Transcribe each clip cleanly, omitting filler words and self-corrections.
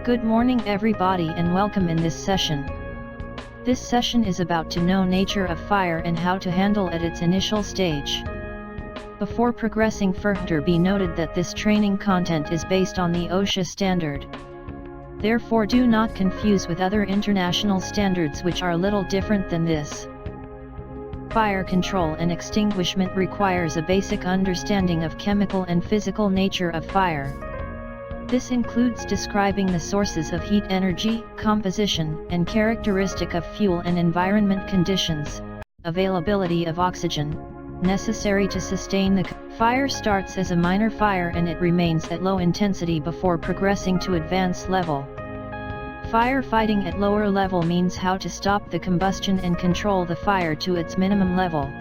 Good morning everybody and welcome in this session. This session is about to know nature of fire and how to handle at its initial stage. Before progressing further, be noted that this training content is based on the OSHA standard. Therefore do not confuse with other international standards which are a little different than this. Fire control and extinguishment requires a basic understanding of chemical and physical nature of fire. This includes describing the sources of heat energy, composition, and characteristic of fuel and environment conditions, availability of oxygen, necessary to sustain the fire. Starts as a minor fire and it remains at low intensity before progressing to advanced level. Firefighting at lower level means how to stop the combustion and control the fire to its minimum level.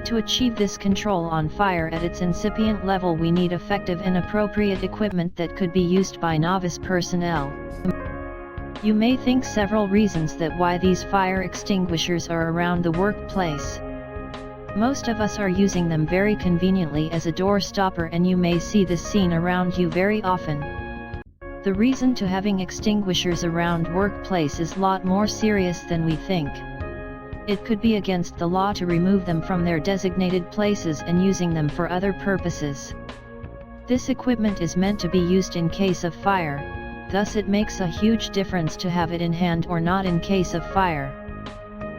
To achieve this control on fire at its incipient level, we need effective and appropriate equipment that could be used by novice personnel. You may think several reasons that why these fire extinguishers are around the workplace. Most of us are using them very conveniently as a door stopper, and you may see this seen around you very often. The reason to having extinguishers around workplace is a lot more serious than we think. It could be against the law to remove them from their designated places and using them for other purposes. This equipment is meant to be used in case of fire, thus it makes a huge difference to have it in hand or not in case of fire.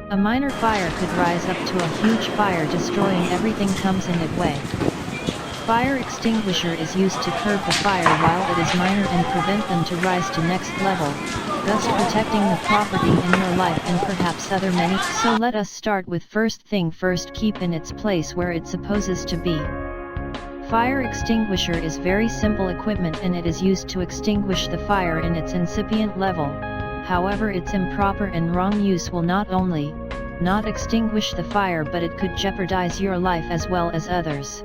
A minor fire could rise up to a huge fire, destroying everything comes in its way. Fire extinguisher is used to curb the fire while it is minor and prevent them to rise to next level, thus protecting the property in your life and perhaps other many. So let us start with first thing first, keep in its place where it supposes to be. Fire extinguisher is very simple equipment and it is used to extinguish the fire in its incipient level. However, its improper and wrong use will not only not extinguish the fire, but it could jeopardize your life as well as others.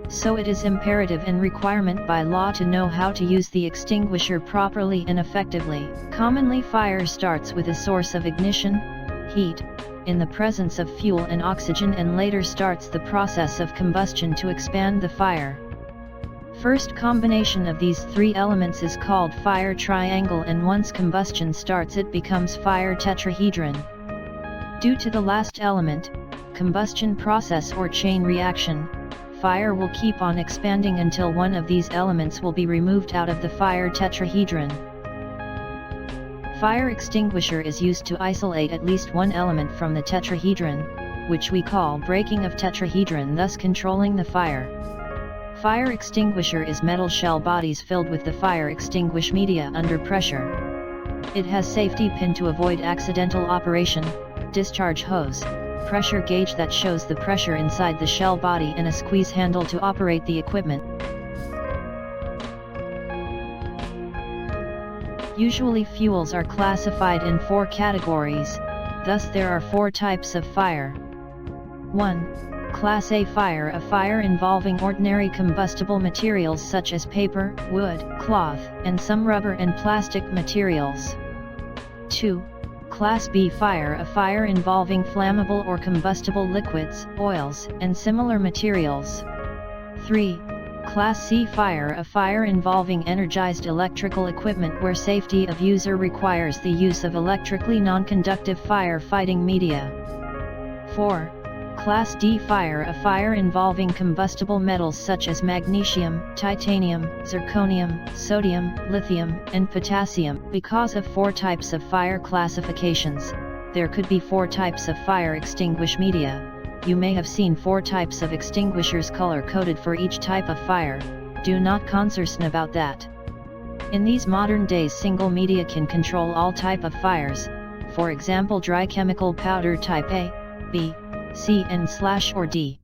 So it is imperative and requirement by law to know how to use the extinguisher properly and effectively. Commonly, fire starts with a source of ignition, heat, in the presence of fuel and oxygen, and later starts the process of combustion to expand the fire. First combination of these three elements is called fire triangle, and once combustion starts it becomes fire tetrahedron. Due to the last element, combustion process or chain reaction, fire will keep on expanding until one of these elements will be removed out of the fire tetrahedron. Fire extinguisher is used to isolate at least one element from the tetrahedron, which we call breaking of tetrahedron, thus controlling the fire. Fire extinguisher is metal shell bodies filled with the fire extinguish media under pressure. It has safety pin to avoid accidental operation, discharge hose, pressure gauge that shows the pressure inside the shell body, and a squeeze handle to operate the equipment. Usually fuels are classified in 4 categories, thus there are 4 types of fire. 1. Class A fire, a fire involving ordinary combustible materials such as paper, wood, cloth, and some rubber and plastic materials. 2. Class B fire, a fire involving flammable or combustible liquids, oils, and similar materials. 3. Class C fire, a fire involving energized electrical equipment where safety of user requires the use of electrically non-conductive fire-fighting media. 4. Class D fire, a fire involving combustible metals such as magnesium, titanium, zirconium, sodium, lithium, and potassium. Because of 4 types of fire classifications, there could be 4 types of fire extinguish media. You may have seen 4 types of extinguishers color-coded for each type of fire. Do not concern about that. In these modern days, single media can control all type of fires, for example dry chemical powder type A, B, C and/or D.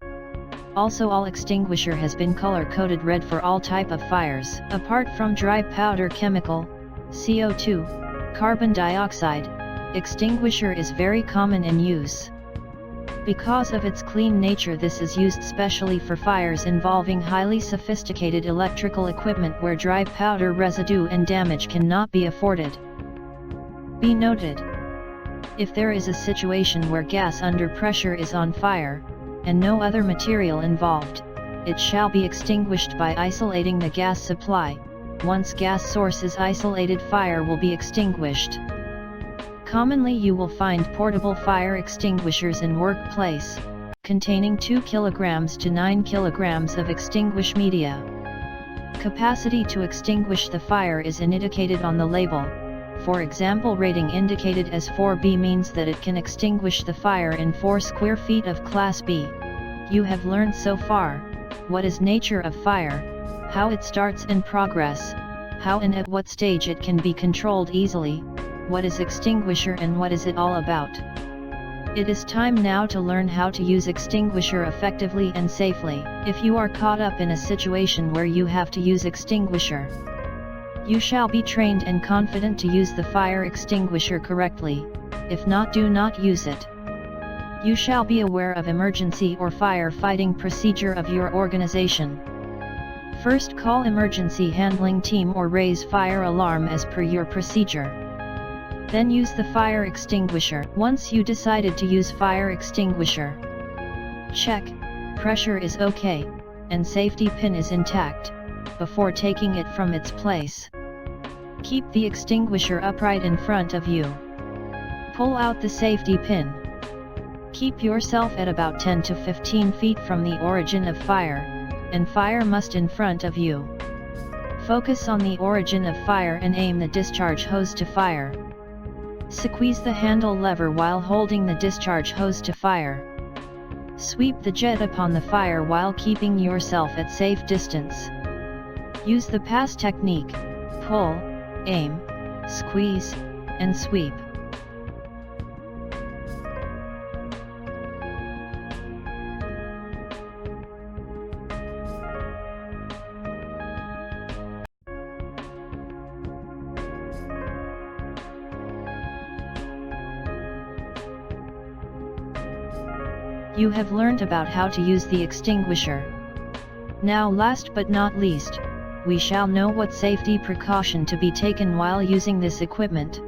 Also, all extinguisher has been color-coded red for all type of fires. Apart from dry powder chemical, CO2, carbon dioxide, extinguisher is very common in use. Because of its clean nature, this is used specially for fires involving highly sophisticated electrical equipment where dry powder residue and damage cannot be afforded. Be noted: if there is a situation where gas under pressure is on fire, and no other material involved, it shall be extinguished by isolating the gas supply, Once gas source is isolated, fire will be extinguished. Commonly you will find portable fire extinguishers in workplace, containing 2 kg to 9 kg of extinguish media. Capacity to extinguish the fire is indicated on the label. For example, rating indicated as 4B means that it can extinguish the fire in 4 square feet of Class B. You have learned so far, what is nature of fire, how it starts and progress, how and at what stage it can be controlled easily, what is extinguisher and what is it all about. It is time now to learn how to use extinguisher effectively and safely. If you are caught up in a situation where you have to use extinguisher, you shall be trained and confident to use the fire extinguisher correctly. If not, do not use it. You shall be aware of emergency or fire fighting procedure of your organization. First, call emergency handling team or raise fire alarm as per your procedure. Then use the fire extinguisher. Once you decided to use fire extinguisher, check, pressure is okay, and safety pin is intact, before taking it from its place. Keep the extinguisher upright in front of you. Pull out the safety pin. Keep yourself at about 10 to 15 feet from the origin of fire, and fire must in front of you. Focus on the origin of fire and aim the discharge hose to fire. Squeeze the handle lever while holding the discharge hose to fire. Sweep the jet upon the fire while keeping yourself at safe distance. Use the pass technique: pull, aim, squeeze, and sweep. You have learned about how to use the extinguisher. Now, last but not least, we shall know what safety precaution to be taken while using this equipment.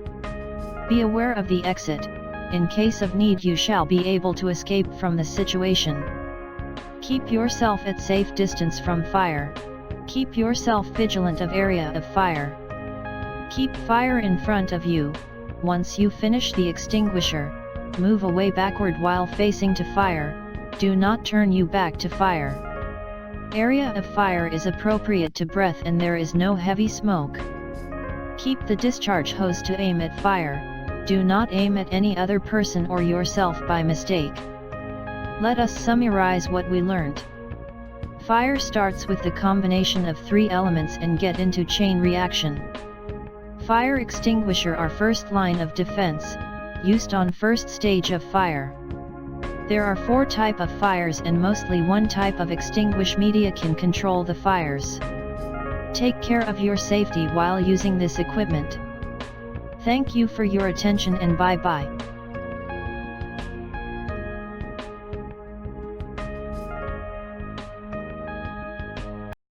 Be aware of the exit. In case of need, you shall be able to escape from the situation. Keep yourself at safe distance from fire. Keep yourself vigilant of area of fire. Keep fire in front of you. Once you finish the extinguisher, move away backward while facing to fire. Do not turn you back to fire. Area of fire is appropriate to breath and there is no heavy smoke. Keep the discharge hose to aim at fire. Do not aim at any other person or yourself by mistake. Let us summarize what we learned. Fire starts with the combination of 3 elements and get into chain reaction. Fire extinguisher are first line of defense, used on first stage of fire. There are 4 types of fires and mostly 1 type of extinguish media can control the fires. Take care of your safety while using this equipment. Thank you for your attention and bye-bye.